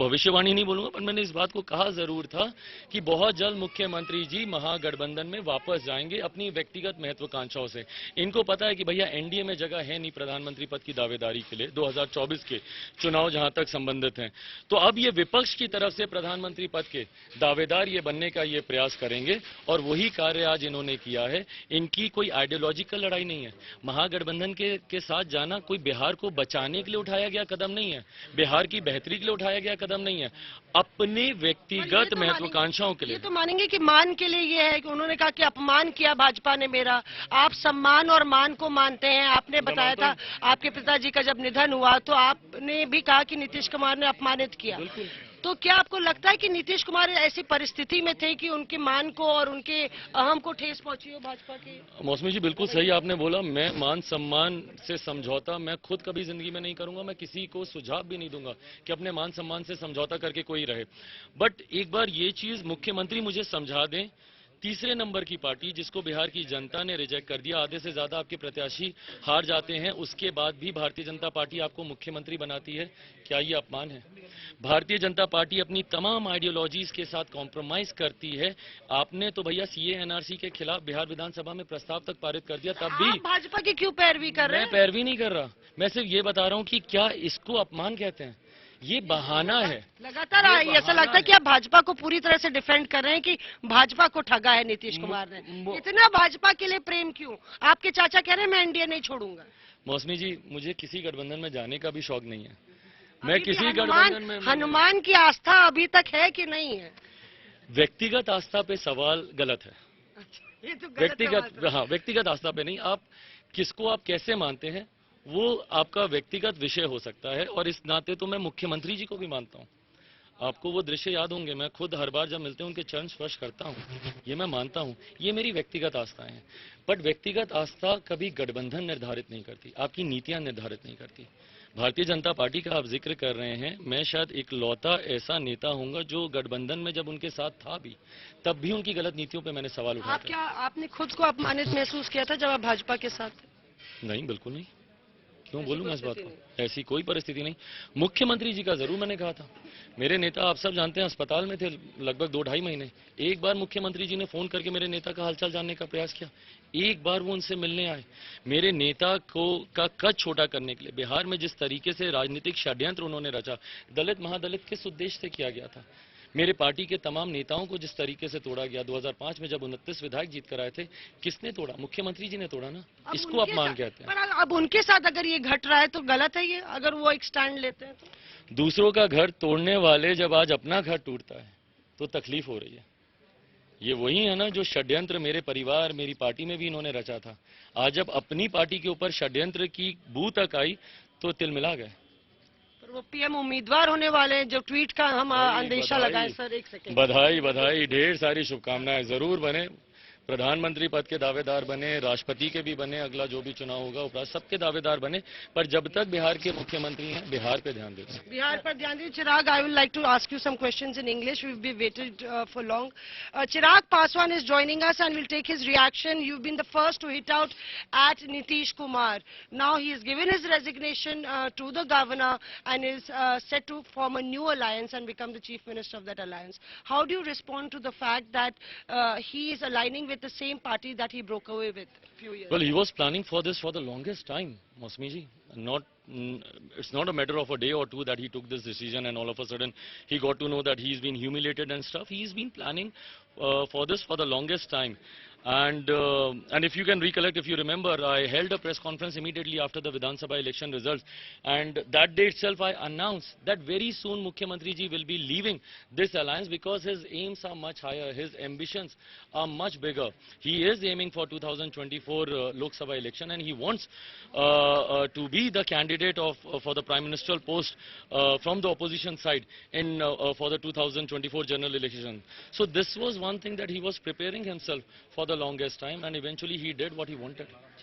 भविष्यवाणी नहीं बोलूंगा, पर मैंने इस बात को कहा जरूर था कि बहुत जल्द मुख्यमंत्री जी महागठबंधन में वापस जाएंगे अपनी व्यक्तिगत महत्वाकांक्षाओं से। इनको पता है कि भैया एनडीए में जगह है नहीं प्रधानमंत्री पद की दावेदारी के लिए 2024 के चुनाव जहां तक संबंधित हैं। तो अब ये विपक्ष की तरफ से प्रधानमंत्री पद के दावेदार ये बनने का ये प्रयास करेंगे और वही कार्य आज इन्होंने किया है। इनकी कोई आइडियोलॉजिकल लड़ाई नहीं है। महागठबंधन के साथ जाना कोई बिहार को बचाने के लिए उठाया गया कदम नहीं है, बिहार की बेहतरी के लिए उठाया गया कदम नहीं है, अपने व्यक्तिगत महत्वाकांक्षाओं के लिए। ये तो मानेंगे कि मान के लिए ये है कि उन्होंने कहा कि अपमान किया भाजपा ने मेरा। आप सम्मान और मान को मानते हैं। आपने बताया था आपके पिताजी का जब निधन हुआ तो आपने भी कहा कि नीतीश कुमार ने अपमानित किया। तो क्या आपको लगता है कि नीतीश कुमार ऐसी परिस्थिति में थे कि उनके मान को और उनके अहम को ठेस पहुंची हो भाजपा की? मौसमी जी बिल्कुल सही आपने बोला। मैं मान सम्मान से समझौता मैं खुद कभी जिंदगी में नहीं करूंगा। मैं किसी को सुझाव भी नहीं दूंगा कि अपने मान सम्मान से समझौता करके कोई रहे। बट एक बार ये चीज मुख्यमंत्री मुझे समझा दें, तीसरे नंबर की पार्टी जिसको बिहार की जनता ने रिजेक्ट कर दिया, आधे से ज्यादा आपके प्रत्याशी हार जाते हैं, उसके बाद भी भारतीय जनता पार्टी आपको मुख्यमंत्री बनाती है, क्या ये अपमान है? भारतीय जनता पार्टी अपनी तमाम आइडियोलॉजीज के साथ कॉम्प्रोमाइज करती है। आपने तो भैया सीए एनआरसी के खिलाफ बिहार विधानसभा में प्रस्ताव तक पारित कर दिया, तब भी भाजपा की क्यों पैरवी कर रहे हैं? मैं पैरवी नहीं कर रहा, मैं सिर्फ ये बता रहा हूं कि क्या इसको अपमान कहते हैं? ये बहाना है। लगातार ऐसा लगता है कि आप भाजपा को पूरी तरह से डिफेंड कर रहे हैं कि भाजपा को ठगा है नीतीश कुमार ने। इतना भाजपा के लिए प्रेम क्यों? आपके चाचा कह रहे हैं मैं एनडीए नहीं छोड़ूंगा। मौसमी जी मुझे किसी गठबंधन में जाने का भी शौक नहीं है। मैं किसी गठबंधन में हनुमान की आस्था अभी तक है कि नहीं है? व्यक्तिगत आस्था पे सवाल गलत है। ये तो व्यक्तिगत आस्था पे नहीं। आप किसको आप कैसे मानते हैं वो आपका व्यक्तिगत विषय हो सकता है, और इस नाते तो मैं मुख्यमंत्री जी को भी मानता हूं। आपको वो दृश्य याद होंगे, मैं खुद हर बार जब मिलते हैं उनके चरण स्पर्श करता हूं। ये मैं मानता हूं, ये मेरी व्यक्तिगत आस्थाएं हैं। बट व्यक्तिगत आस्था कभी गठबंधन निर्धारित नहीं करती, आपकी नीतियां निर्धारित नहीं करती। भारतीय जनता पार्टी का आप जिक्र कर रहे हैं, मैं शायद इकलौता ऐसा नेता हूंगा जो गठबंधन में जब उनके साथ था भी, तब भी उनकी गलत नीतियों पे मैंने सवाल उठाया। क्या आपने खुद को अपमानित महसूस किया था जब आप भाजपा के साथ थे? नहीं, बिल्कुल नहीं। क्यों बोलूंगा इस बात को? ऐसी कोई परिस्थिति नहीं। मुख्यमंत्री जी का जरूर मैंने कहा था। मेरे नेता आप सब जानते हैं अस्पताल में थे लगभग 2-2.5 महीने। एक बार मुख्यमंत्री जी ने फोन करके मेरे नेता का हालचाल जानने का प्रयास किया, एक बार वो उनसे मिलने आए। मेरे नेता को का कद छोटा करने के लिए बिहार में जिस तरीके से राजनीतिक षड्यंत्र उन्होंने रचा, दलित महादलित किस उद्देश्य से किया गया था, मेरे पार्टी के तमाम नेताओं को जिस तरीके से तोड़ा गया, 2005 में जब 29 विधायक जीत कर आए थे, किसने तोड़ा? मुख्यमंत्री जी ने तोड़ा ना। इसको अपमान कहते हैं। पर अब उनके साथ अगर ये घट रहा है तो गलत है ये, अगर वो एक स्टैंड लेते हैं तो? दूसरों का घर तोड़ने वाले जब आज अपना घर टूटता है तो तकलीफ हो रही है। ये वही है ना जो षड्यंत्र मेरे परिवार मेरी पार्टी में भी इन्होंने रचा था। आज जब अपनी पार्टी के ऊपर षड्यंत्र की बू तक आई तो तिलमिला गए। वो पीएम उम्मीदवार होने वाले हैं, जो ट्वीट का हम अंदेशा लगाए। सर एक सेकंड, बधाई, ढेर सारी शुभकामनाएं। जरूर बने, प्रधानमंत्री पद के दावेदार बने, राष्ट्रपति के भी बने, अगला जो भी चुनाव होगा उपराष्ट्रपति सबके दावेदार बने, पर जब तक बिहार के मुख्यमंत्री हैं बिहार पे ध्यान देते हैं। बिहार पर ध्यान दीजिए। Chirag, I will like to ask you some questions in English, we be waited for long. Chirag Paswan is joining us and will take his reaction. You been the first to hit out at Nitish Kumar. Now he has given his resignation to the governor and is set to form a new alliance and become the chief minister of that alliance. How do you respond to the fact that he is aligning with the same party that he broke away with a few years? Well, he was planning for this for the longest time, Mosmi ji. It's not a matter of a day or two that he took this decision and all of a sudden he got to know that he's been humiliated and stuff. He's been planning for this for the longest time. And if you can recollect, if you remember, I held a press conference immediately after the Vidhan Sabha election results, and that day itself I announced that very soon Mukhyamantri ji will be leaving this alliance because his aims are much higher, his ambitions are much bigger. He is aiming for 2024 Lok Sabha election, and he wants to be the candidate for the Prime Ministerial post from the opposition side in for the 2024 general election. So this was one thing that he was preparing himself for the longest time, and eventually he did what he wanted.